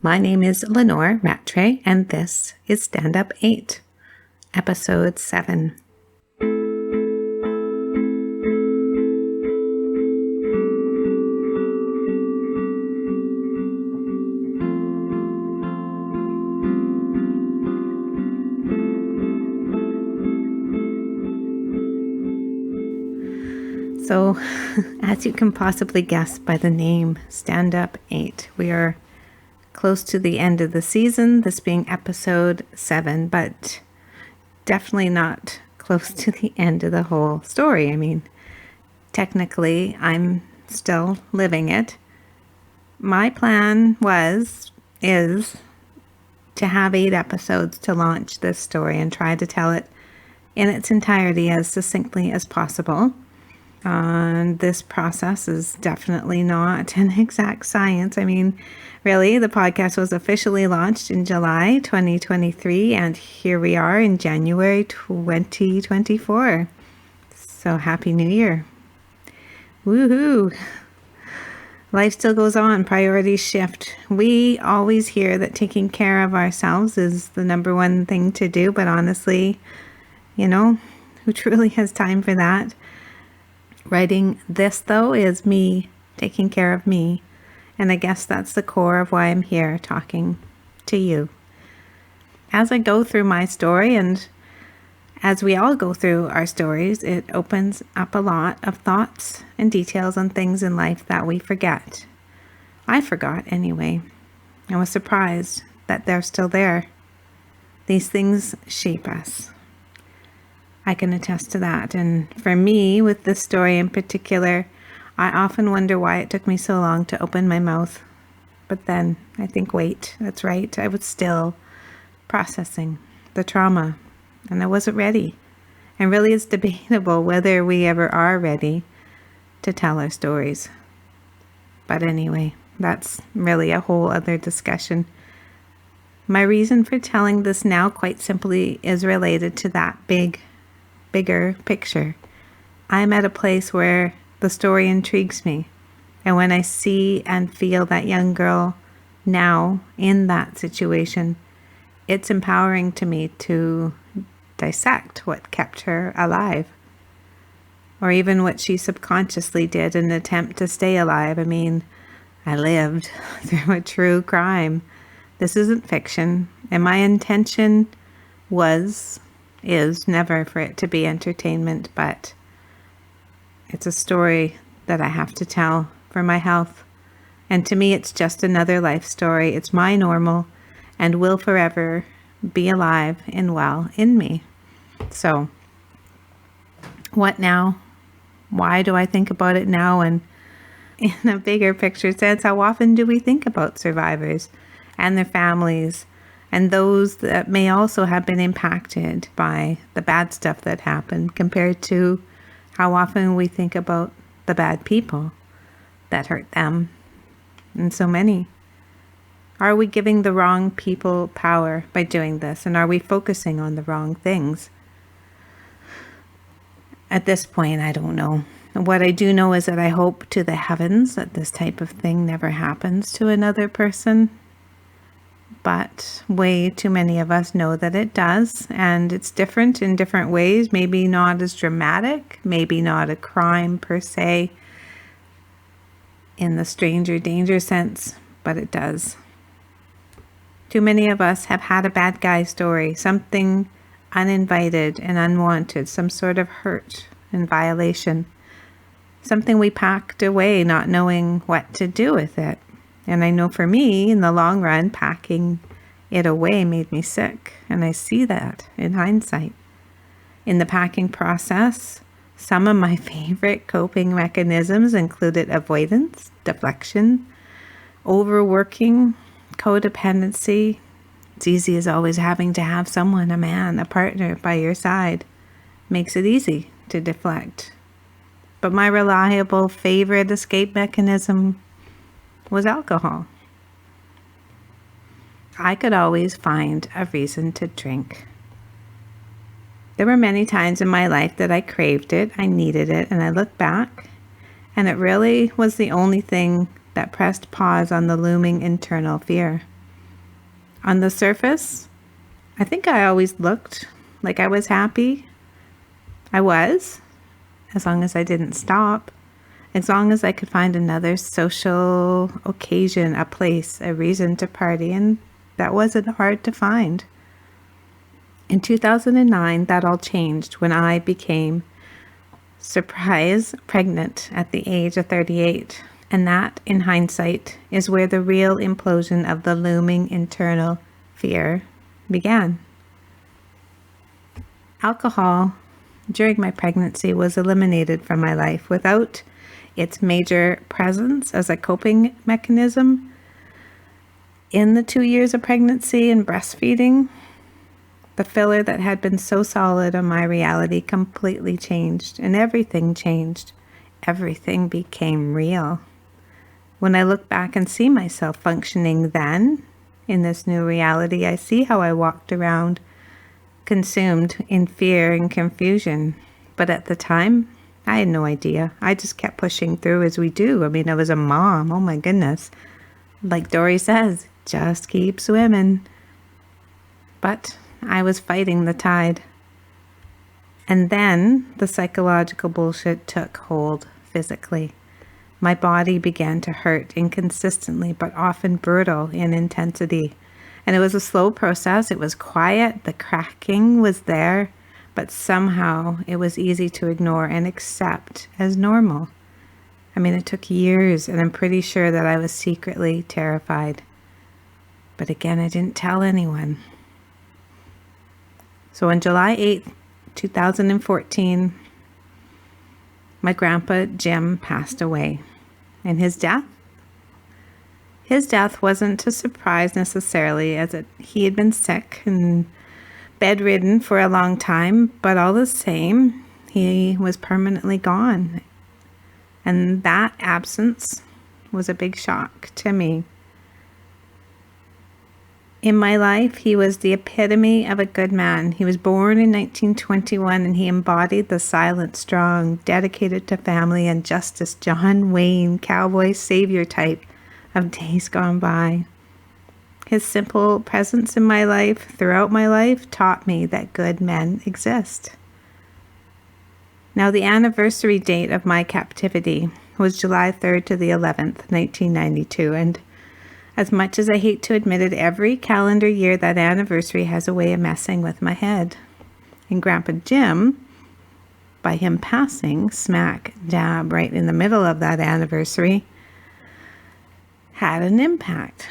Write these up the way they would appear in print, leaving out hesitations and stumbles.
My name is Lenore Rattray, and this is Stand Up 8, Episode 7. So, as you can possibly guess by the name Stand Up 8, we are close to the end of the season, this being episode 7, but definitely not close to the end of the whole story. I mean, technically, I'm still living it. My plan is to have 8 episodes to launch this story and try to tell it in its entirety as succinctly as possible. And this process is definitely not an exact science. I mean, really, the podcast was officially launched in July 2023, and here we are in January 2024. So happy New Year. Woohoo! Life still goes on, priorities shift. We always hear that taking care of ourselves is the number one thing to do, but honestly, who truly has time for that? Writing this, though, is me taking care of me. And I guess that's the core of why I'm here talking to you. As I go through my story, and as we all go through our stories, it opens up a lot of thoughts and details on things in life that we forget. I forgot anyway. I was surprised that they're still there. These things shape us. I can attest to that. And for me, with this story in particular, I often wonder why it took me so long to open my mouth. But then I think, wait, that's right. I was still processing the trauma and I wasn't ready. And really, it's debatable whether we ever are ready to tell our stories. But anyway, that's really a whole other discussion. My reason for telling this now, quite simply, is related to that bigger picture. I'm at a place where the story intrigues me. And when I see and feel that young girl now in that situation, it's empowering to me to dissect what kept her alive. Or even what she subconsciously did in an attempt to stay alive. I mean, I lived through a true crime. This isn't fiction. And my intention is never for it to be entertainment, but it's a story that I have to tell for my health. And to me, it's just another life story. It's my normal and will forever be alive and well in me. So, what now? Why do I think about it now? And in a bigger picture sense, how often do we think about survivors and their families and those that may also have been impacted by the bad stuff that happened, compared to how often we think about the bad people that hurt them, and so many? Are we giving the wrong people power by doing this? And are we focusing on the wrong things? At this point, I don't know. What I do know is that I hope to the heavens that this type of thing never happens to another person. But way too many of us know that it does, and it's different in different ways. Maybe not as dramatic, maybe not a crime per se in the stranger danger sense, but it does. Too many of us have had a bad guy story, something uninvited and unwanted, some sort of hurt and violation, something we packed away not knowing what to do with it. And I know for me, in the long run, packing it away made me sick. And I see that in hindsight. In the packing process, some of my favorite coping mechanisms included avoidance, deflection, overworking, codependency. It's easy as always having to have someone, a man, a partner by your side. Makes it easy to deflect. But my reliable favorite escape mechanism was alcohol. I could always find a reason to drink. There were many times in my life that I craved it, I needed it, and I look back, and it really was the only thing that pressed pause on the looming internal fear. On the surface, I think I always looked like I was happy. I was, as long as I didn't stop. As long as I could find another social occasion, a place, a reason to party, and that wasn't hard to find. In 2009, that all changed when I became, surprise, pregnant at the age of 38. And that, in hindsight, is where the real implosion of the looming internal fear began. Alcohol during my pregnancy was eliminated from my life without its major presence as a coping mechanism. In the 2 years of pregnancy and breastfeeding, the filler that had been so solid on my reality completely changed, and everything changed. Everything became real. When I look back and see myself functioning then, in this new reality, I see how I walked around consumed in fear and confusion. But at the time, I had no idea. I just kept pushing through as we do. I mean, I was a mom. Oh my goodness. Like Dory says, just keep swimming. But I was fighting the tide. And then the psychological bullshit took hold physically. My body began to hurt inconsistently, but often brutal in intensity. And it was a slow process. It was quiet. The cracking was there, but somehow it was easy to ignore and accept as normal. I mean, it took years, and I'm pretty sure that I was secretly terrified. But again, I didn't tell anyone. So on July 8th, 2014, my grandpa Jim passed away. And his death wasn't a surprise necessarily, as he had been sick and bedridden for a long time, but all the same, he was permanently gone. And that absence was a big shock to me. In my life, he was the epitome of a good man. He was born in 1921, and he embodied the silent, strong, dedicated to family and justice, John Wayne, cowboy savior type of days gone by. His simple presence in my life, throughout my life, taught me that good men exist. Now, the anniversary date of my captivity was July 3rd to the 11th, 1992, and as much as I hate to admit it, every calendar year that anniversary has a way of messing with my head. And Grandpa Jim, by him passing smack dab right in the middle of that anniversary, had an impact.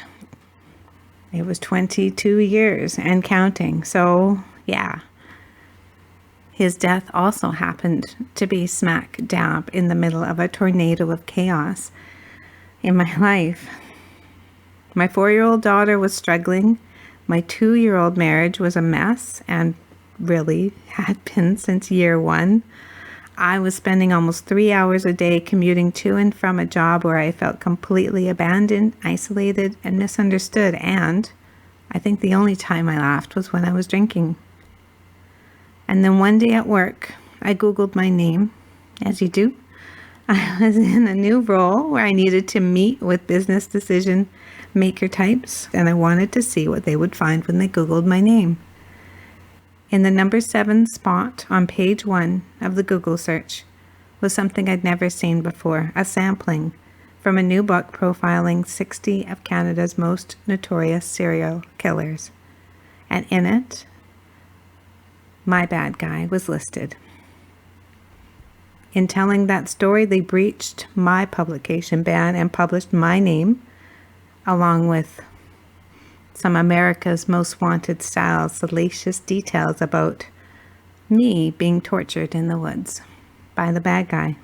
It was 22 years and counting. So, yeah. His death also happened to be smack dab in the middle of a tornado of chaos in my life. My 4-year-old daughter was struggling. My 2-year-old marriage was a mess and really had been since year one. I was spending almost 3 hours a day commuting to and from a job where I felt completely abandoned, isolated, and misunderstood. And I think the only time I laughed was when I was drinking. And then one day at work, I Googled my name, as you do. I was in a new role where I needed to meet with business decision maker types, and I wanted to see what they would find when they Googled my name. In the number 7 spot on page 1 of the Google search was something I'd never seen before, a sampling from a new book profiling 60 of Canada's most notorious serial killers. And in it, my bad guy was listed. In telling that story, they breached my publication ban and published my name, along with some America's Most Wanted style salacious details about me being tortured in the woods by the bad guy.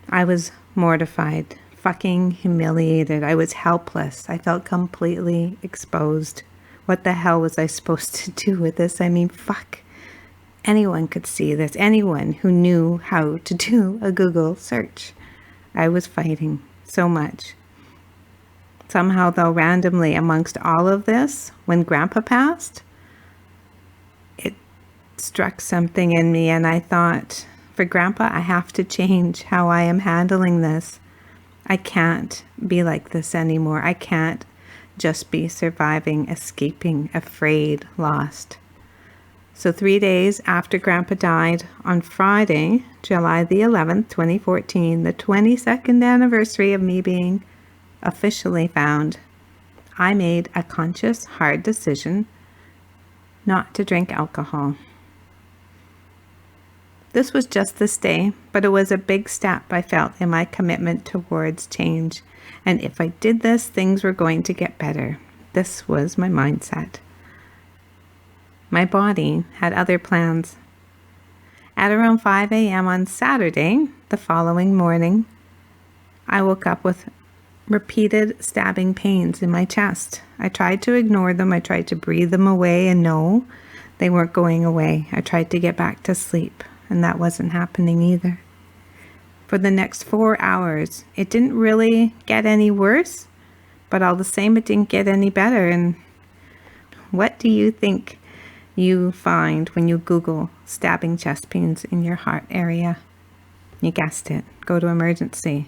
I was mortified, fucking humiliated. I was helpless. I felt completely exposed. What the hell was I supposed to do with this? I mean, fuck. Anyone could see this. Anyone who knew how to do a Google search. I was fighting so much. Somehow, though, randomly amongst all of this, when Grandpa passed, it struck something in me, and I thought, for Grandpa, I have to change how I am handling this. I can't be like this anymore. I can't just be surviving, escaping, afraid, lost. So 3 days after Grandpa died, on Friday, July the 11th, 2014, the 22nd anniversary of me being officially found, I made a conscious, hard decision not to drink alcohol. This was just this day, but it was a big step I felt in my commitment towards change. And if I did this, things were going to get better. This was my mindset. My body had other plans. At around 5 a.m. on Saturday, the following morning, I woke up with repeated stabbing pains in my chest. I tried to ignore them. I tried to breathe them away, and no, they weren't going away. I tried to get back to sleep, and that wasn't happening either. For the next 4 hours, it didn't really get any worse, but all the same, it didn't get any better. And what do you think you find when you Google stabbing chest pains in your heart area? You guessed it. Go to emergency.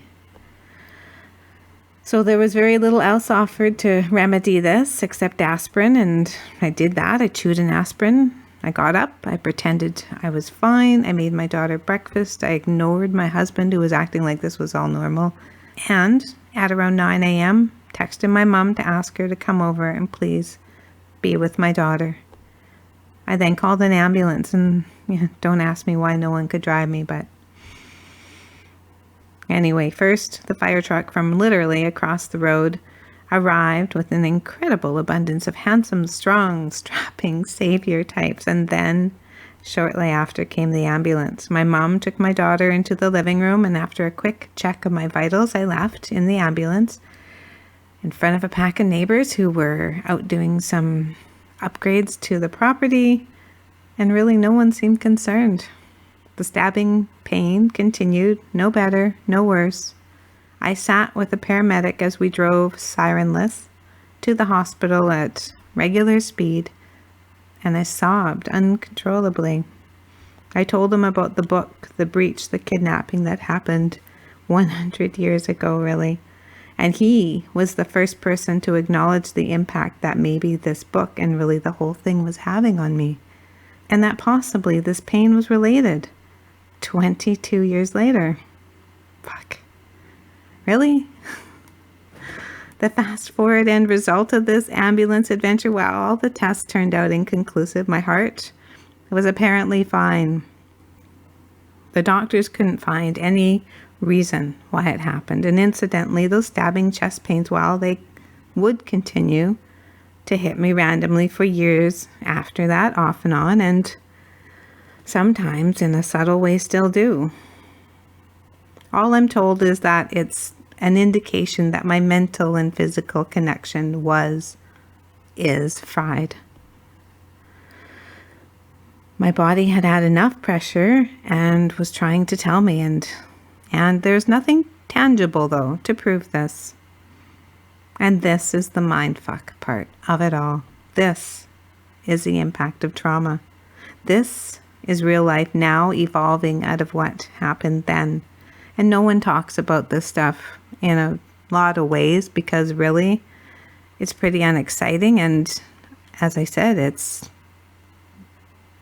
So there was very little else offered to remedy this except aspirin, and I did that. I chewed an aspirin. I got up. I pretended I was fine. I made my daughter breakfast. I ignored my husband, who was acting like this was all normal. And at around 9 a.m., texted my mom to ask her to come over and please be with my daughter. I then called an ambulance, and don't ask me why no one could drive me, but anyway, first, the fire truck from literally across the road arrived with an incredible abundance of handsome, strong, strapping savior types, and then shortly after came the ambulance. My mom took my daughter into the living room, and after a quick check of my vitals, I left in the ambulance in front of a pack of neighbors who were out doing some upgrades to the property, and really no one seemed concerned. The stabbing pain continued, no better, no worse. I sat with a paramedic as we drove sirenless to the hospital at regular speed, and I sobbed uncontrollably. I told him about the book, the breach, the kidnapping that happened 100 years ago, really. And he was the first person to acknowledge the impact that maybe this book and really the whole thing was having on me. And that possibly this pain was related. 22 years later. Fuck. Really? The fast forward end result of this ambulance adventure, wow, all the tests turned out inconclusive. My heart was apparently fine. The doctors couldn't find any reason why it happened. And incidentally, those stabbing chest pains, while they would continue to hit me randomly for years after that, off and on, and sometimes in a subtle way still do. All I'm told is that it's an indication that my mental and physical connection is fried. My body had had enough pressure and was trying to tell me, and there's nothing tangible, though, to prove this. And this is the mindfuck part of it all. This is the impact of trauma. This is real life now evolving out of what happened then. And no one talks about this stuff in a lot of ways because really it's pretty unexciting. And as I said, it's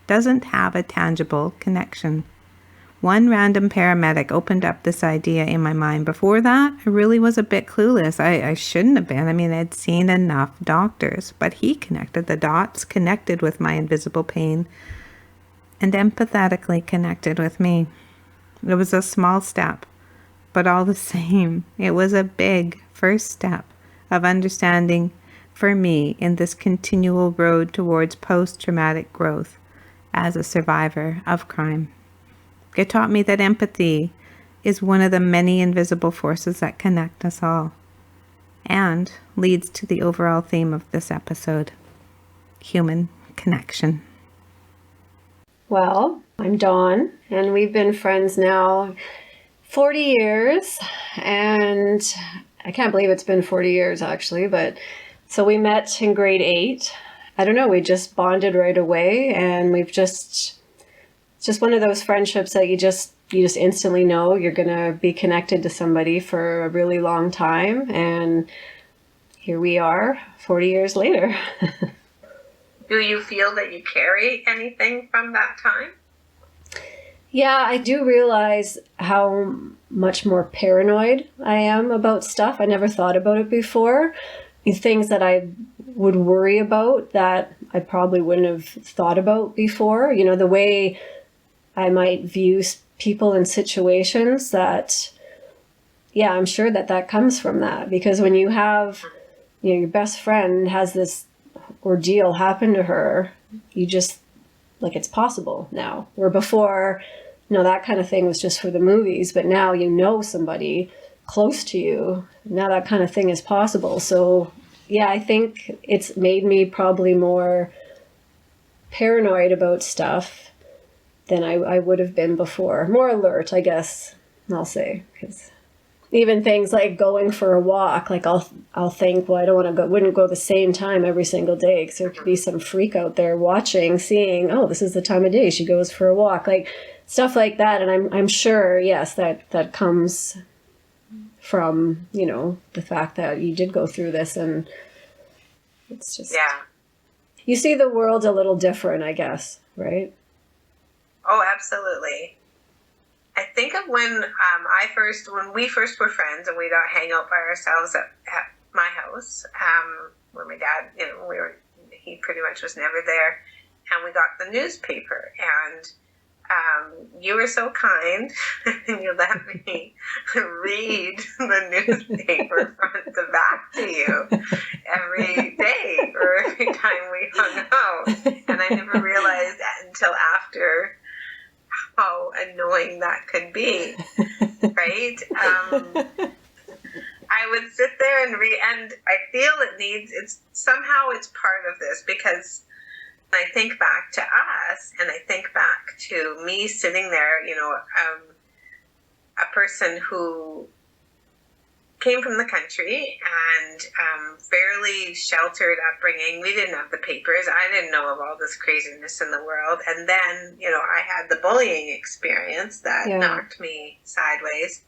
doesn't have a tangible connection. One random paramedic opened up this idea in my mind. Before that, I really was a bit clueless. I shouldn't have been. I mean, I'd seen enough doctors, but he connected the dots, connected with my invisible pain, and empathetically connected with me. It was a small step, but all the same, it was a big first step of understanding for me in this continual road towards post-traumatic growth as a survivor of crime. It taught me that empathy is one of the many invisible forces that connect us all, and leads to the overall theme of this episode, human connection. Well, I'm Dawn, and we've been friends now 40 years, and I can't believe it's been 40 years actually, but so we met in grade 8. I don't know, we just bonded right away, and we've just one of those friendships that you just instantly know you're going to be connected to somebody for a really long time. And here we are 40 years later. Do you feel that you carry anything from that time? Yeah, I do realize how much more paranoid I am about stuff. I never thought about it before. Things that I would worry about that I probably wouldn't have thought about before. You know, the way I might view people in situations that, yeah, I'm sure that comes from that. Because when you have, your best friend has this ordeal happen to her, you just, like, it's possible now. Where before, that kind of thing was just for the movies, but now somebody close to you, now that kind of thing is possible. So yeah, I think it's made me probably more paranoid about stuff than I would have been before. More alert, I guess I'll say, because even things like going for a walk, like I'll think, well, I don't want to wouldn't go the same time every single day, because there could be some freak out there watching, seeing, oh, this is the time of day she goes for a walk, like stuff like that. And I'm sure, yes, that comes from, the fact that you did go through this, and it's just, yeah, you see the world a little different, I guess, right? Oh, absolutely. I think of when we first were friends and we'd hang out by ourselves at my house, where my dad, he pretty much was never there, and we got the newspaper, and you were so kind and you let me read the newspaper front to back to you every day or every time we hung out, and I never realized that until after how annoying that could be, right? I would sit there and read, and I feel it's part of this, because when I think back to us, and I think back to me sitting there, a person who came from the country and fairly sheltered upbringing. We didn't have the papers. I didn't know of all this craziness in the world. And then, I had the bullying experience that knocked me sideways.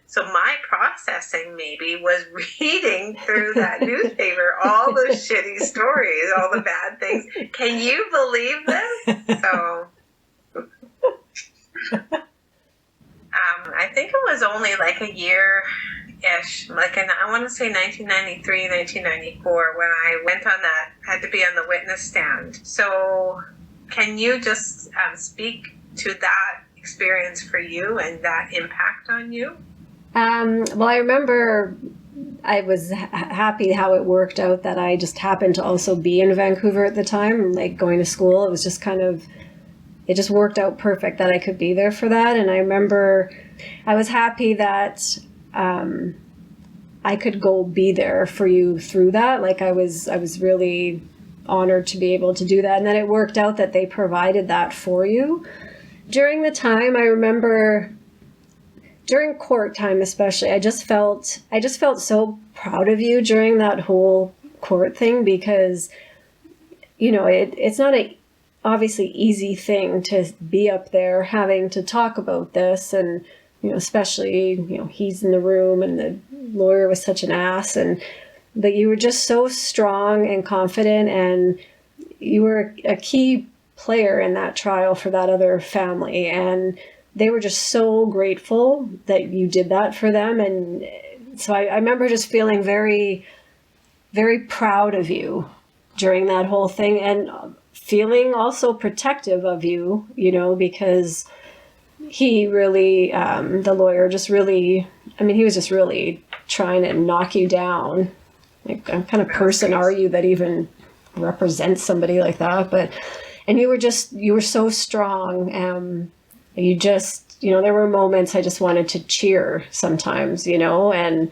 So my processing maybe was reading through that newspaper, all the shitty stories, all the bad things. Can you believe this? So I think it was only like a year-ish, I want to say 1993, 1994, when I had to be on the witness stand. So can you just speak to that experience for you and that impact on you? Well, I remember I was happy how it worked out that I just happened to also be in Vancouver at the time, like going to school. It was just it just worked out perfect that I could be there for that. And I remember I was happy that I could go be there for you through that. Like I was really honored to be able to do that. And then it worked out that they provided that for you. During the time, I remember during court time especially, I just felt so proud of you during that whole court thing, because it's not a obviously easy thing to be up there having to talk about this, and especially he's in the room and the lawyer was such an ass, but you were just so strong and confident, and you were a key player in that trial for that other family, and they were just so grateful that you did that for them. And so I remember just feeling very, very proud of you during that whole thing, and feeling also protective of you, because he really, the lawyer just really, he was just really trying to knock you down. Like, what kind of person are you that even represents somebody like that? And you were so strong. You just, there were moments I just wanted to cheer sometimes, and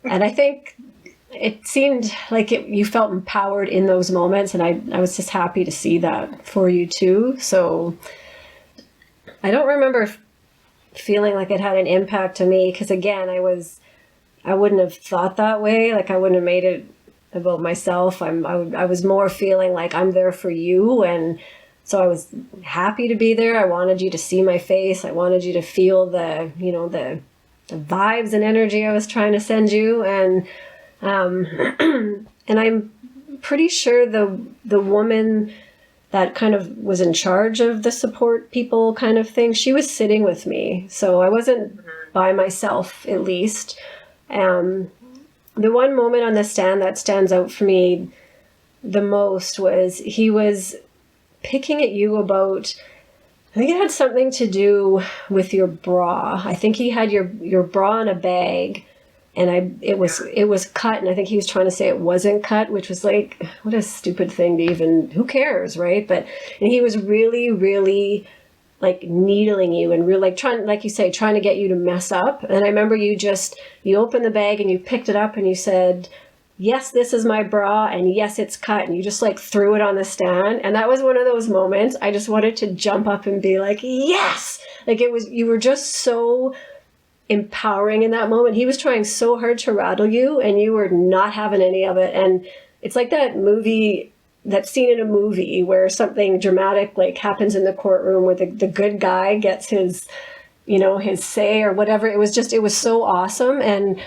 I think it seemed like you felt empowered in those moments, and I was just happy to see that for you too. So I don't remember feeling like it had an impact to me, because again, I wouldn't have thought that way. Like I wouldn't have made it about myself. I was more feeling like I'm there for you, and so I was happy to be there. I wanted you to see my face. I wanted you to feel the vibes and energy I was trying to send you. And And I'm pretty sure the woman that kind of was in charge of the support people kind of thing, she was sitting with me. So I wasn't by myself, at least. The one moment on the stand that stands out for me the most was he was picking at you about, I think it had something to do with your bra. I think he had your bra in a bag, and it was cut, and I think he was trying to say it wasn't cut, which was like, what a stupid thing to even, who cares, right? And he was really, really like needling you and really like trying, like you say, trying to get you to mess up. And I remember you opened the bag and you picked it up and you said, yes, this is my bra, and yes, it's cut. And you just like threw it on the stand. And that was one of those moments I just wanted to jump up and be like, yes! Like you were just so empowering in that moment. He was trying so hard to rattle you and you were not having any of it. And it's like that scene in a movie where something dramatic like happens in the courtroom where the good guy gets his say or whatever. It was so awesome. And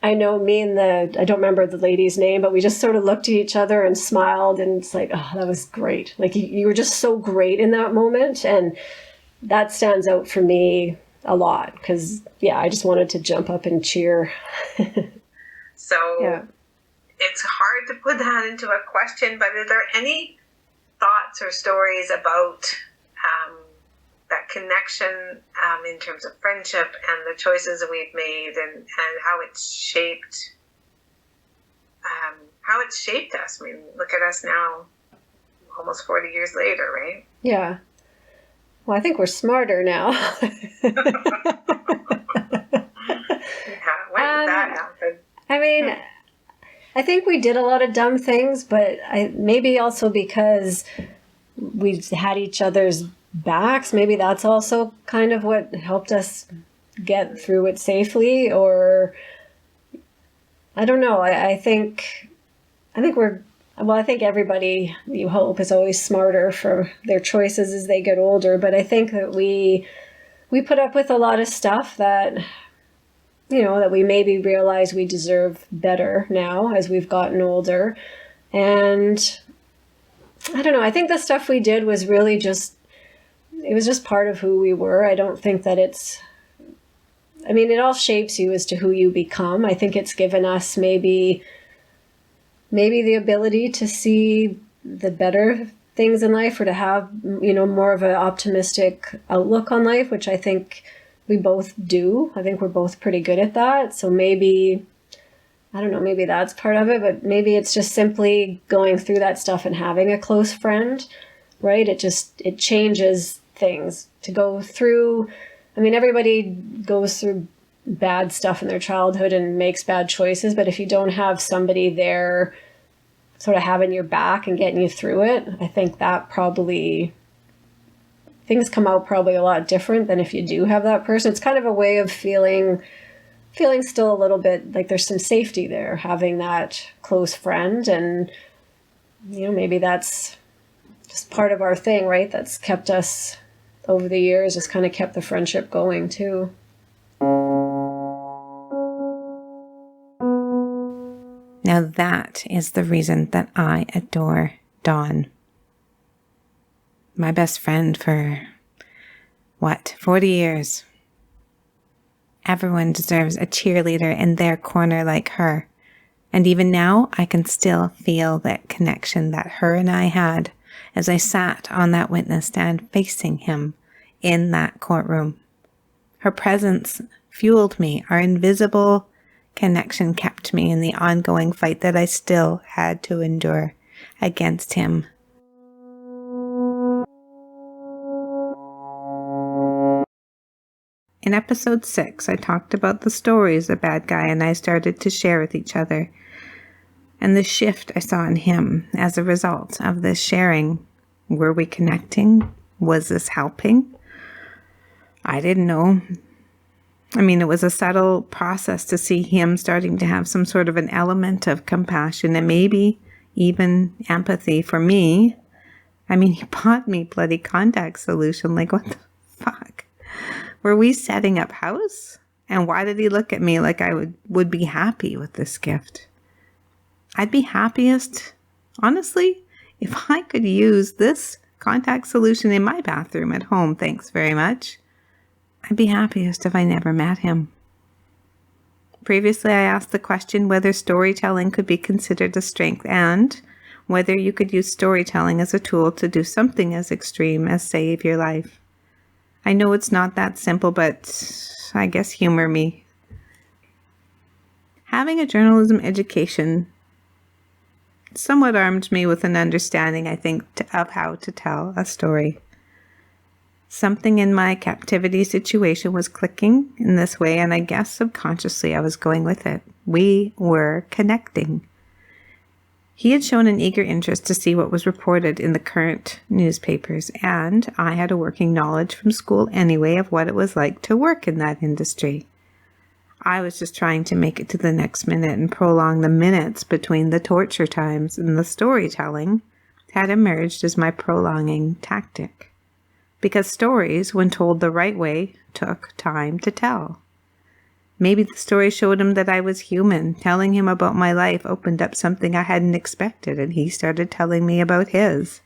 I know I don't remember the lady's name, but we just sort of looked at each other and smiled, and it's like, oh, that was great. Like you were just so great in that moment. And that stands out for me a lot because, yeah, I just wanted to jump up and cheer. So yeah. It's hard to put that into a question, but are there any thoughts or stories about that connection in terms of friendship and the choices that we've made and how it's shaped us? I mean, look at us now, almost 40 years later, right? Yeah. Well, I think we're smarter now. Yeah, when did that happen? I mean, I think we did a lot of dumb things, but maybe also because we had each other's backs. Maybe that's also kind of what helped us get through it safely. Or I don't know. I think everybody, you hope, is always smarter for their choices as they get older. But I think that we put up with a lot of stuff that, that we maybe realize we deserve better now as we've gotten older. And I don't know, I think the stuff we did was really just part of who we were. I don't think that it all shapes you as to who you become. I think it's given us maybe the ability to see the better things in life, or to have, more of an optimistic outlook on life, which I think we both do. I think we're both pretty good at that. So maybe, I don't know, maybe that's part of it, but maybe it's just simply going through that stuff and having a close friend, right? It changes things to go through. I mean, everybody goes through bad stuff in their childhood and makes bad choices, but if you don't have somebody there sort of having your back and getting you through it, I think that probably, things come out probably a lot different than if you do have that person. It's kind of a way of feeling still a little bit like there's some safety there, having that close friend. And, maybe that's just part of our thing, right? That's kept us over the years, just kind of kept the friendship going too. Now that is the reason that I adore Dawn. My best friend for, 40 years. Everyone deserves a cheerleader in their corner like her. And even now, I can still feel that connection that her and I had as I sat on that witness stand facing him in that courtroom. Her presence fueled me. Our invisible connection kept me in the ongoing fight that I still had to endure against him. In episode 6, I talked about the stories the bad guy and I started to share with each other, and the shift I saw in him as a result of this sharing. Were we connecting? Was this helping? I didn't know. I mean, it was a subtle process to see him starting to have some sort of an element of compassion and maybe even empathy for me. I mean, he bought me bloody contact solution. Like, what the fuck? Were we setting up house? And why did he look at me like I would be happy with this gift? I'd be happiest, honestly, if I could use this contact solution in my bathroom at home. Thanks very much. I'd be happiest if I never met him. Previously, I asked the question whether storytelling could be considered a strength and whether you could use storytelling as a tool to do something as extreme as save your life. I know it's not that simple, but I guess humor me. Having a journalism education somewhat armed me with an understanding, I think, of how to tell a story. Something in my captivity situation was clicking in this way, and I guess subconsciously I was going with it. We were connecting. He had shown an eager interest to see what was reported in the current newspapers, and I had a working knowledge from school anyway of what it was like to work in that industry. I was just trying to make it to the next minute and prolong the minutes between the torture times, and the storytelling had emerged as my prolonging tactic. Because stories, when told the right way, took time to tell. Maybe the story showed him that I was human. Telling him about my life opened up something I hadn't expected, and he started telling me about his.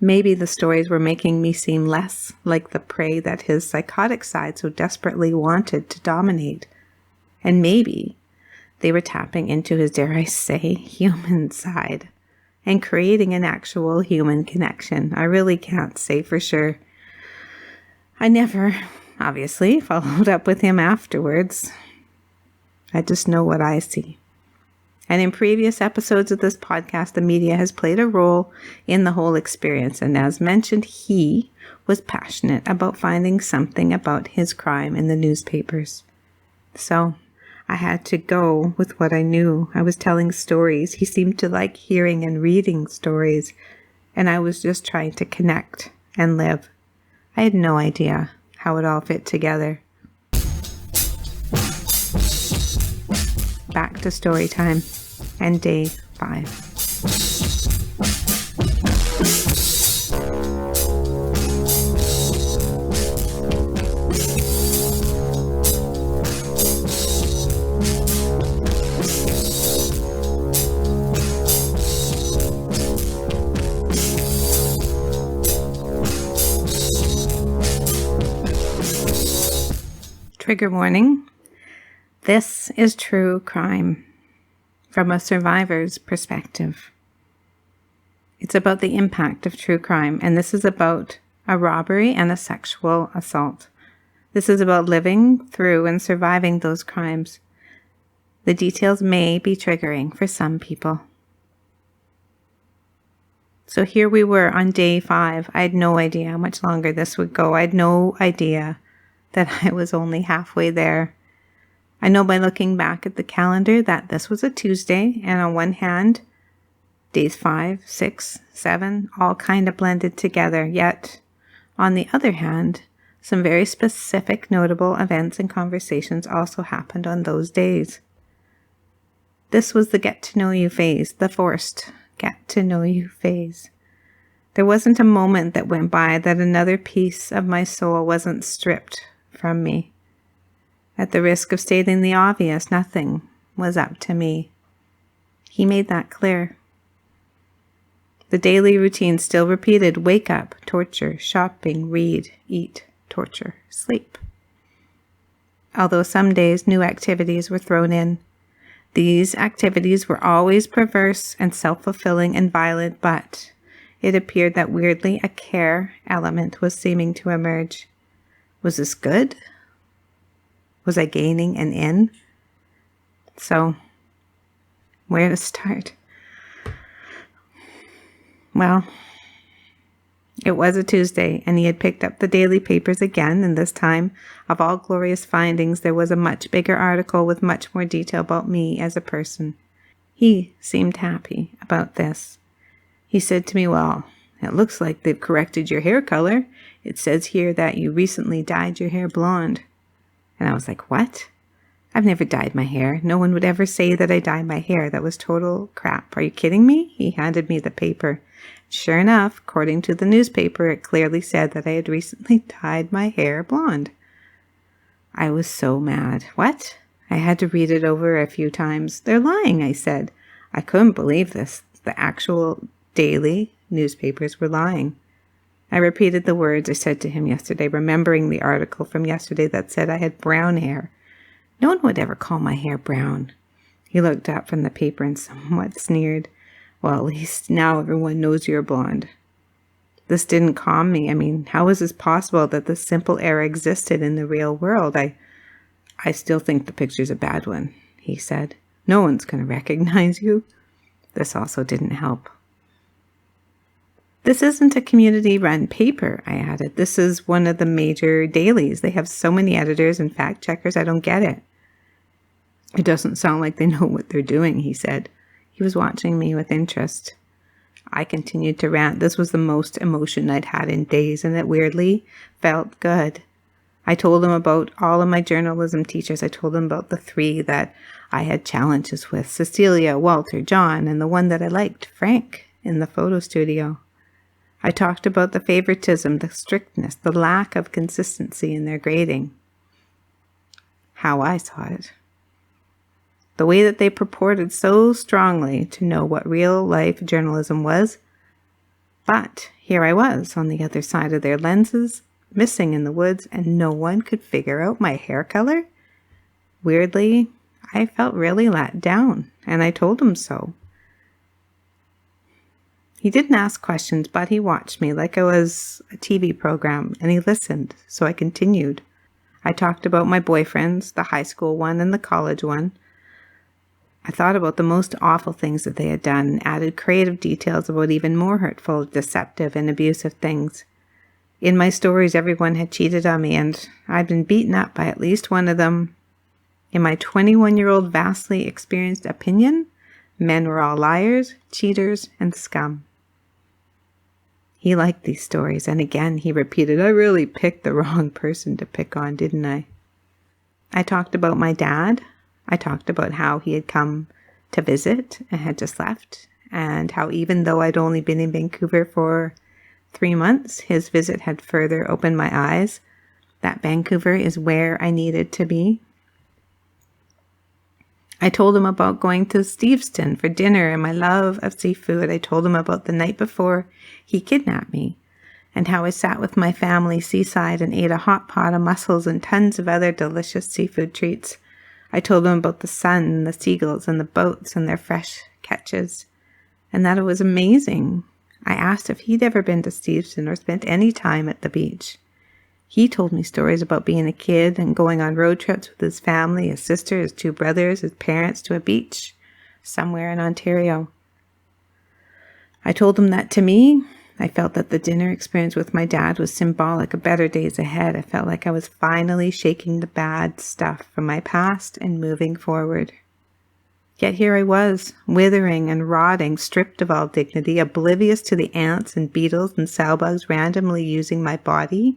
Maybe the stories were making me seem less like the prey that his psychotic side so desperately wanted to dominate. And maybe they were tapping into his, dare I say, human side and creating an actual human connection. I really can't say for sure. I never, obviously, followed up with him afterwards. I just know what I see. And in previous episodes of this podcast, the media has played a role in the whole experience. And as mentioned, he was passionate about finding something about his crime in the newspapers. So I had to go with what I knew. I was telling stories. He seemed to like hearing and reading stories, and I was just trying to connect and live. I had no idea how it all fit together. Back to story time and day 5. Trigger warning. This is true crime from a survivor's perspective. It's about the impact of true crime, and this is about a robbery and a sexual assault. This is about living through and surviving those crimes. The details may be triggering for some people. So here we were on day 5. I had no idea how much longer this would go. I had no idea that I was only halfway there. I know by looking back at the calendar that this was a Tuesday, and on one hand, days 5, 6, 7, all kind of blended together. Yet, on the other hand, some very specific notable events and conversations also happened on those days. This was the get-to-know-you phase, the forced get-to-know-you phase. There wasn't a moment that went by that another piece of my soul wasn't stripped from me. At the risk of stating the obvious, nothing was up to me. He made that clear. The daily routine still repeated: wake up, torture, shopping, read, eat, torture, sleep. Although some days new activities were thrown in. These activities were always perverse and self-fulfilling and violent, but it appeared that weirdly a care element was seeming to emerge. Was this good? Was I gaining an in? So, where to start? Well, it was a Tuesday, and he had picked up the daily papers again, and this time, of all glorious findings, there was a much bigger article with much more detail about me as a person. He seemed happy about this. He said to me, well, it looks like they've corrected your hair color. It says here that you recently dyed your hair blonde. And I was like, what? I've never dyed my hair. No one would ever say that I dyed my hair. That was total crap. Are you kidding me? He handed me the paper. Sure enough, according to the newspaper, it clearly said that I had recently dyed my hair blonde. I was so mad. What? I had to read it over a few times. They're lying, I said. I couldn't believe this. The actual daily newspapers were lying. I repeated the words I said to him yesterday, remembering the article from yesterday that said I had brown hair. No one would ever call my hair brown. He looked up from the paper and somewhat sneered. Well, at least now everyone knows you're blonde. This didn't calm me. I mean, how is this possible that this simple error existed in the real world? I still think the picture's a bad one, he said. No one's going to recognize you. This also didn't help. This isn't a community-run paper, I added. This is one of the major dailies. They have so many editors and fact-checkers, I don't get it. It doesn't sound like they know what they're doing, he said. He was watching me with interest. I continued to rant. This was the most emotion I'd had in days, and it weirdly felt good. I told him about all of my journalism teachers. I told him about the 3 that I had challenges with, Cecilia, Walter, John, and the one that I liked, Frank, in the photo studio. I talked about the favoritism, the strictness, the lack of consistency in their grading. How I saw it. The way that they purported so strongly to know what real-life journalism was. But here I was on the other side of their lenses, missing in the woods, and no one could figure out my hair color. Weirdly, I felt really let down, and I told him so. He didn't ask questions, but he watched me like I was a TV program, and he listened, so I continued. I talked about my boyfriends, the high school one and the college one. I thought about the most awful things that they had done and added creative details about even more hurtful, deceptive, and abusive things. In my stories, everyone had cheated on me, and I'd been beaten up by at least one of them. In my 21-year-old vastly experienced opinion, men were all liars, cheaters, and scum. He liked these stories, and again he repeated, I really picked the wrong person to pick on, didn't I? I talked about my dad. I talked about how he had come to visit and had just left, and how even though I'd only been in Vancouver for 3 months, his visit had further opened my eyes that Vancouver is where I needed to be. I told him about going to Steveston for dinner and my love of seafood. I told him about the night before he kidnapped me and how I sat with my family seaside and ate a hot pot of mussels and tons of other delicious seafood treats. I told him about the sun and the seagulls and the boats and their fresh catches, and that it was amazing. I asked if he'd ever been to Steveston or spent any time at the beach. He told me stories about being a kid and going on road trips with his family, his sister, his 2 brothers, his parents to a beach somewhere in Ontario. I told him that to me, I felt that the dinner experience with my dad was symbolic of better days ahead. I felt like I was finally shaking the bad stuff from my past and moving forward. Yet here I was, withering and rotting, stripped of all dignity, oblivious to the ants and beetles and sow-bugs randomly using my body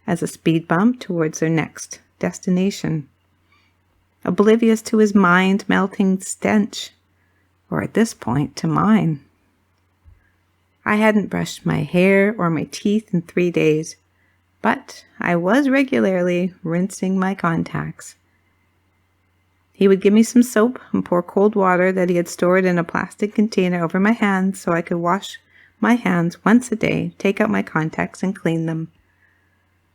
as a speed bump towards their next destination. Oblivious to his mind-melting stench, or at this point, to mine. I hadn't brushed my hair or my teeth in 3 days, but I was regularly rinsing my contacts. He would give me some soap and pour cold water that he had stored in a plastic container over my hands so I could wash my hands once a day, take out my contacts and clean them.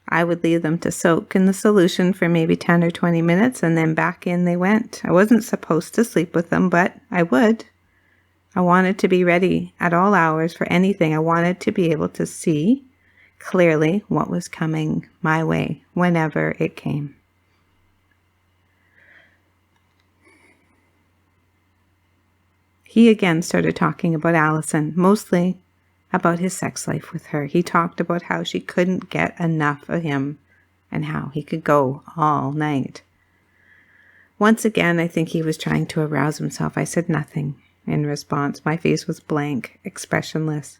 I would leave them to soak in the solution for maybe 10 or 20 minutes, and then back in they went. I wasn't supposed to sleep with them, but I would. I wanted to be ready at all hours for anything. I wanted to be able to see clearly what was coming my way whenever it came. He again started talking about Allison, mostly about his sex life with her. He talked about how she couldn't get enough of him and how he could go all night. Once again, I think he was trying to arouse himself. I said nothing in response. My face was blank, expressionless.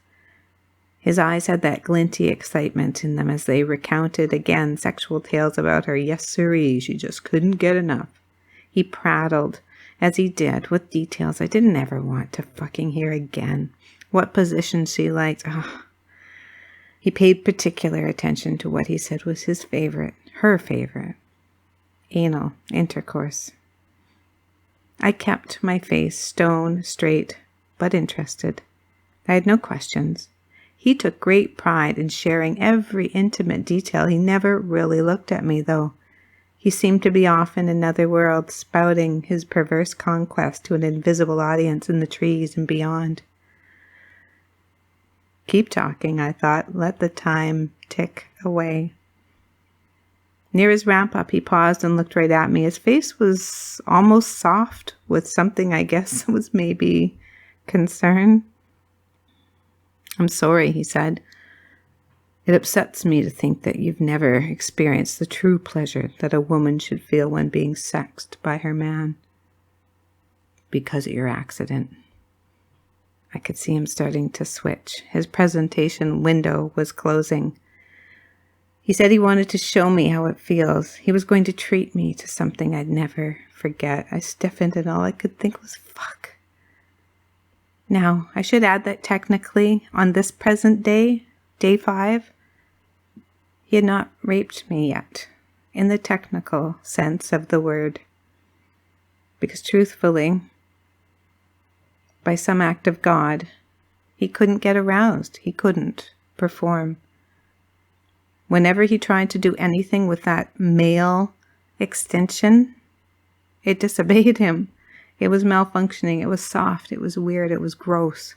His eyes had that glinty excitement in them as they recounted again sexual tales about her. Yes, sirree, she just couldn't get enough. He prattled, as he did, with details I didn't ever want to fucking hear again. What position she liked. Oh. He paid particular attention to what he said was his favorite, her favorite. Anal intercourse. I kept my face stone straight, but interested. I had no questions. He took great pride in sharing every intimate detail. He never really looked at me, though. He seemed to be off in another world, spouting his perverse conquest to an invisible audience in the trees and beyond. Keep talking, I thought. Let the time tick away. Near his wrap-up, he paused and looked right at me. His face was almost soft with something I guess was maybe concern. I'm sorry, he said. It upsets me to think that you've never experienced the true pleasure that a woman should feel when being sexed by her man. Because of your accident. I could see him starting to switch. His presentation window was closing. He said he wanted to show me how it feels. He was going to treat me to something I'd never forget. I stiffened and all I could think was, fuck. Now, I should add that technically, on this present day, day 5, he had not raped me yet, in the technical sense of the word. Because truthfully, by some act of God, he couldn't get aroused. He couldn't perform. Whenever he tried to do anything with that male extension, it disobeyed him. It was malfunctioning. It was soft. It was weird. It was gross.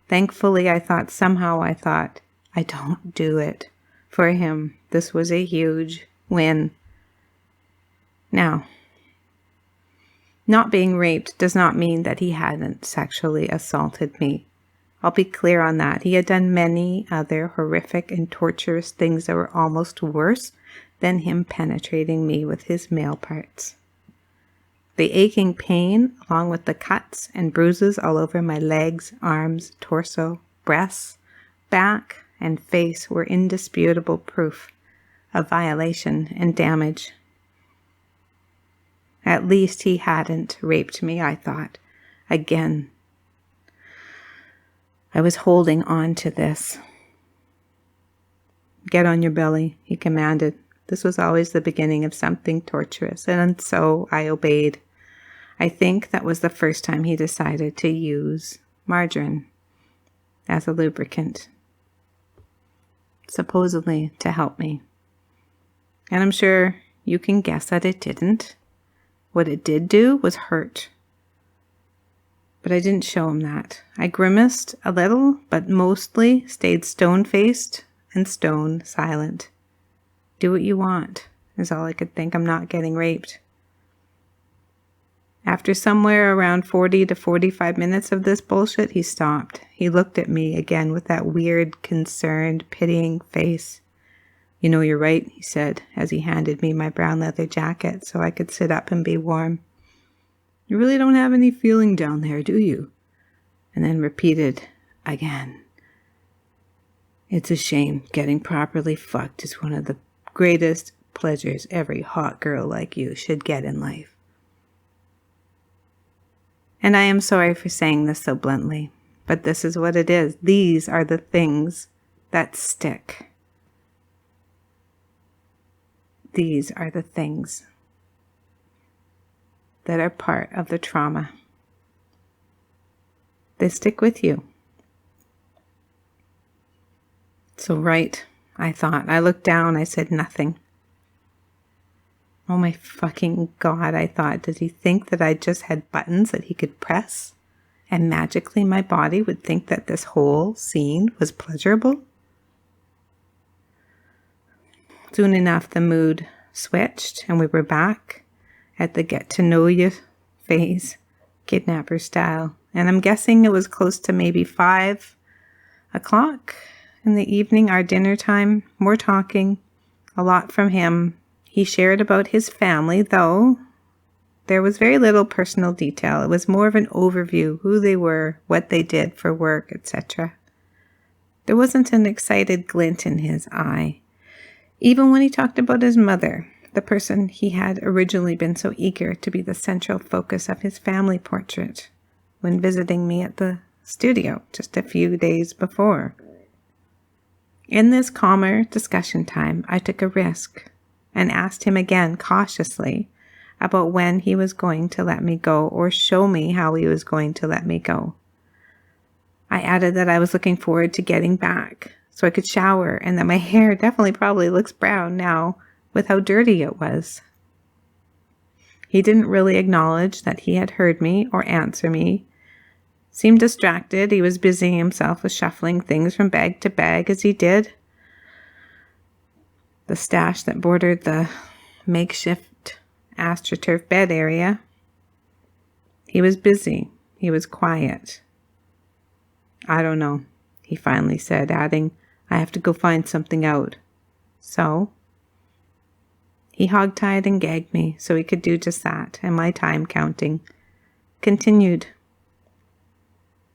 Thankfully, I thought, I don't do it. For him, this was a huge win. Now, not being raped does not mean that he hadn't sexually assaulted me. I'll be clear on that. He had done many other horrific and torturous things that were almost worse than him penetrating me with his male parts. The aching pain, along with the cuts and bruises all over my legs, arms, torso, breasts, back, and face were indisputable proof of violation and damage. At least he hadn't raped me, I thought. Again, I was holding on to this. Get on your belly, he commanded. This was always the beginning of something torturous, and so I obeyed. I think that was the first time he decided to use margarine as a lubricant, supposedly to help me. And I'm sure you can guess that it didn't. What it did do was hurt. But I didn't show him that. I grimaced a little, but mostly stayed stone-faced and stone-silent. Do what you want, is all I could think. I'm not getting raped. After somewhere around 40 to 45 minutes of this bullshit, he stopped. He looked at me again with that weird, concerned, pitying face. You know, you're right, he said, as he handed me my brown leather jacket so I could sit up and be warm. You really don't have any feeling down there, do you? And then repeated again. It's a shame. Getting properly fucked is one of the greatest pleasures every hot girl like you should get in life. And I am sorry for saying this so bluntly, but this is what it is. These are the things that stick. These are the things that are part of the trauma. They stick with you. So right, I thought. I looked down, I said nothing. Oh my fucking God, I thought. Did he think that I just had buttons that he could press? And magically my body would think that this whole scene was pleasurable? Soon enough, the mood switched and we were back at the get-to-know-you phase, kidnapper style. And I'm guessing it was close to maybe 5 o'clock in the evening, our dinner time. More talking, a lot from him. He shared about his family, though there was very little personal detail. It was more of an overview, who they were, what they did for work, etc. There wasn't an excited glint in his eye. Even when he talked about his mother, the person he had originally been so eager to be the central focus of his family portrait when visiting me at the studio just a few days before. In this calmer discussion time, I took a risk and asked him again cautiously about when he was going to let me go or show me how he was going to let me go. I added that I was looking forward to getting back so I could shower and that my hair definitely probably looks brown now with how dirty it was. He didn't really acknowledge that he had heard me or answer me. Seemed distracted. He was busying himself with shuffling things from bag to bag as he did. The stash that bordered the makeshift AstroTurf bed area. He was busy. He was quiet. I don't know, he finally said, adding, I have to go find something out. So? He hogtied and gagged me so he could do just that, and my time counting continued.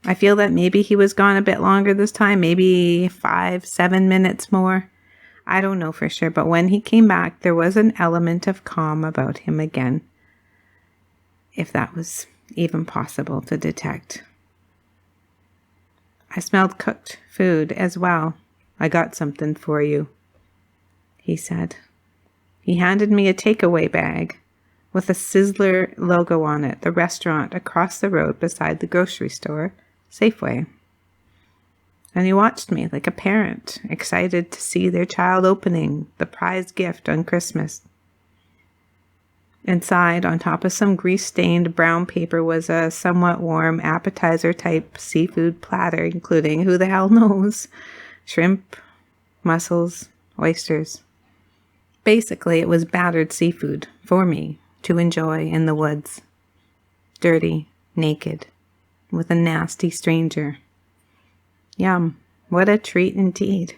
I feel that maybe he was gone a bit longer this time, maybe 5-7 minutes more. I don't know for sure, but when he came back, there was an element of calm about him again, if that was even possible to detect. I smelled cooked food as well. I got something for you, he said. He handed me a takeaway bag with a Sizzler logo on it, the restaurant across the road beside the grocery store, Safeway. And he watched me like a parent, excited to see their child opening the prized gift on Christmas. Inside, on top of some grease-stained brown paper, was a somewhat warm appetizer-type seafood platter, including, who the hell knows, shrimp, mussels, oysters. Basically, it was battered seafood for me to enjoy in the woods. Dirty, naked, with a nasty stranger. Yum, what a treat indeed.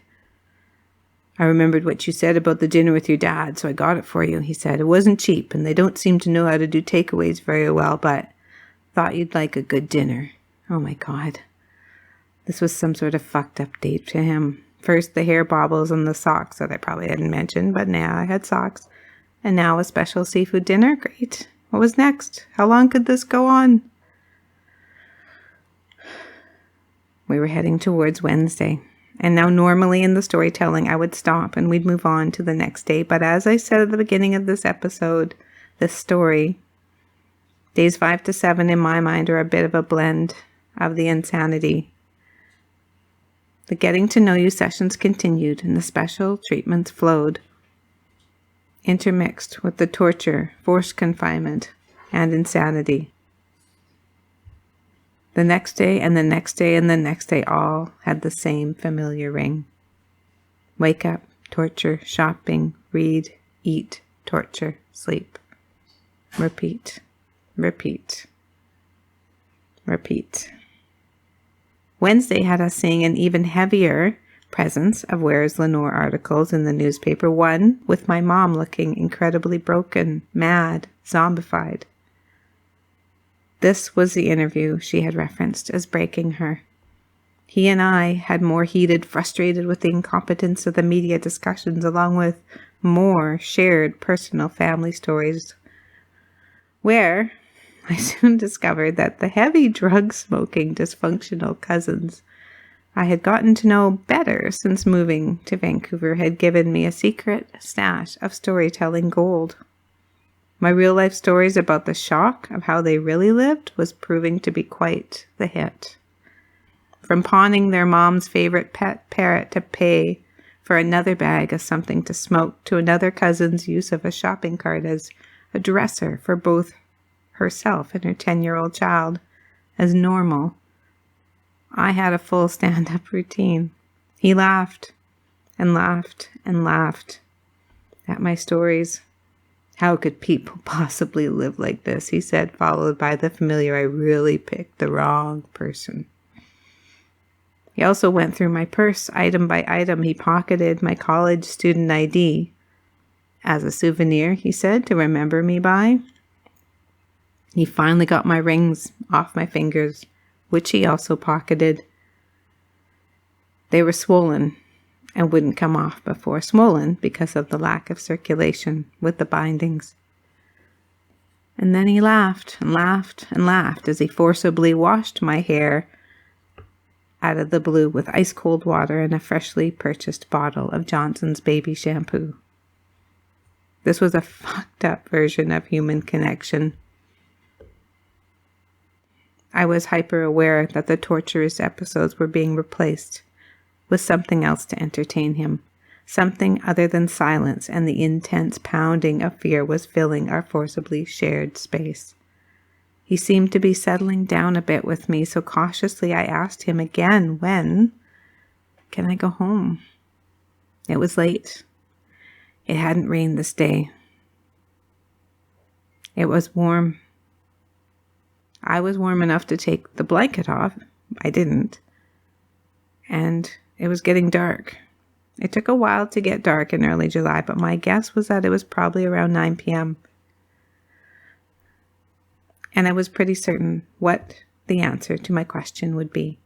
I remembered what you said about the dinner with your dad, so I got it for you, he said. It wasn't cheap, and they don't seem to know how to do takeaways very well, but thought you'd like a good dinner. Oh my God. This was some sort of fucked up date to him. First the hair baubles and the socks that I probably hadn't mentioned, but now I had socks. And now a special seafood dinner? Great. What was next? How long could this go on? We were heading towards Wednesday. And now normally in the storytelling, I would stop and we'd move on to the next day. But as I said at the beginning of this episode, this story, days 5 to 7 in my mind are a bit of a blend of the insanity. The getting to know you sessions continued and the special treatments flowed, intermixed with the torture, forced confinement, and insanity. The next day and the next day and the next day all had the same familiar ring. Wake up, torture, shopping, read, eat, torture, sleep. Repeat, repeat, repeat. Wednesday had us seeing an even heavier presence of Where's Lenore articles in the newspaper, one with my mom looking incredibly broken, mad, zombified. This was the interview she had referenced as breaking her. He and I had more heated, frustrated with the incompetence of the media discussions, along with more shared personal family stories, where I soon discovered that the heavy drug-smoking, dysfunctional cousins I had gotten to know better since moving to Vancouver had given me a secret stash of storytelling gold. My real-life stories about the shock of how they really lived was proving to be quite the hit. From pawning their mom's favorite pet parrot to pay for another bag of something to smoke, to another cousin's use of a shopping cart as a dresser for both herself and her 10-year-old child as normal, I had a full stand-up routine. He laughed and laughed and laughed at my stories. How could people possibly live like this? He said, followed by the familiar, I really picked the wrong person. He also went through my purse item by item. He pocketed my college student ID as a souvenir, he said, to remember me by. He finally got my rings off my fingers, which he also pocketed. They were swollen and wouldn't come off before. Swollen because of the lack of circulation with the bindings. And then he laughed and laughed and laughed as he forcibly washed my hair out of the blue with ice-cold water and a freshly purchased bottle of Johnson's baby shampoo. This was a fucked up version of human connection. I was hyper aware that the torturous episodes were being replaced with something else to entertain him. Something other than silence, and the intense pounding of fear was filling our forcibly shared space. He seemed to be settling down a bit with me, so cautiously I asked him again, when can I go home? It was late. It hadn't rained this day. It was warm. I was warm enough to take the blanket off. I didn't. And it was getting dark. It took a while to get dark in early July, but my guess was that it was probably around 9 p.m. And I was pretty certain what the answer to my question would be.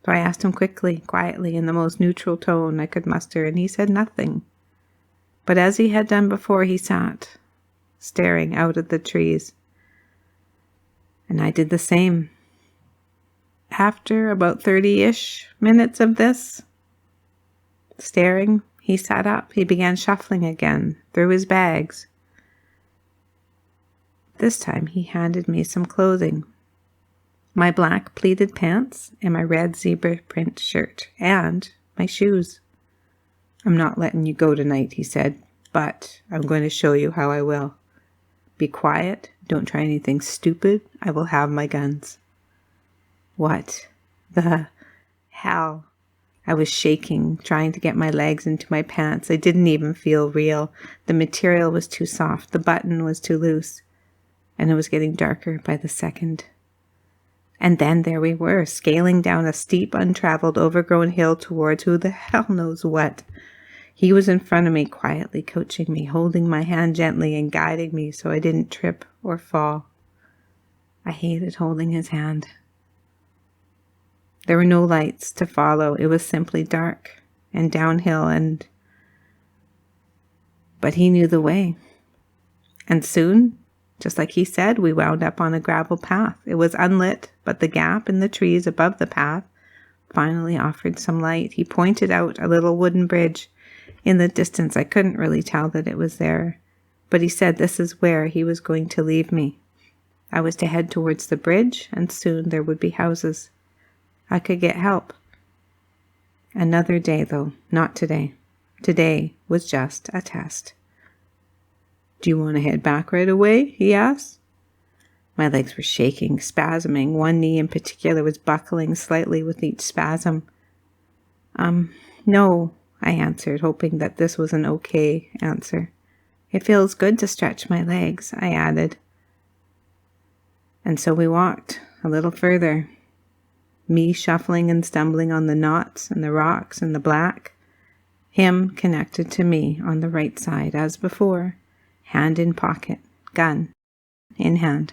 So I asked him quickly, quietly, in the most neutral tone I could muster, and he said nothing. But as he had done before, he sat, staring out at the trees. And I did the same. After about 30-ish minutes of this, staring, he sat up. He began shuffling again through his bags. This time he handed me some clothing. My black pleated pants and my red zebra print shirt and my shoes. "I'm not letting you go tonight," he said, "but I'm going to show you how I will. Be quiet. Don't try anything stupid. I will have my guns." What the hell? I was shaking, trying to get my legs into my pants. They didn't even feel real. The material was too soft. The button was too loose. And it was getting darker by the second. And then there we were, scaling down a steep, untraveled, overgrown hill towards who the hell knows what. He was in front of me, quietly coaching me, holding my hand gently and guiding me so I didn't trip or fall. I hated holding his hand. There were no lights to follow. It was simply dark and downhill, but he knew the way. And soon, just like he said, we wound up on a gravel path. It was unlit, but the gap in the trees above the path finally offered some light. He pointed out a little wooden bridge in the distance. I couldn't really tell that it was there, but he said this is where he was going to leave me. I was to head towards the bridge, and soon there would be houses. I could get help. Another day, though, not today. Today was just a test. "Do you want to head back right away?" he asked. My legs were shaking, spasming. One knee in particular was buckling slightly with each spasm. No, I answered, hoping that this was an okay answer. "It feels good to stretch my legs," I added. And so we walked a little further. Me shuffling and stumbling on the knots and the rocks and the black. Him connected to me on the right side as before, hand in pocket, gun in hand.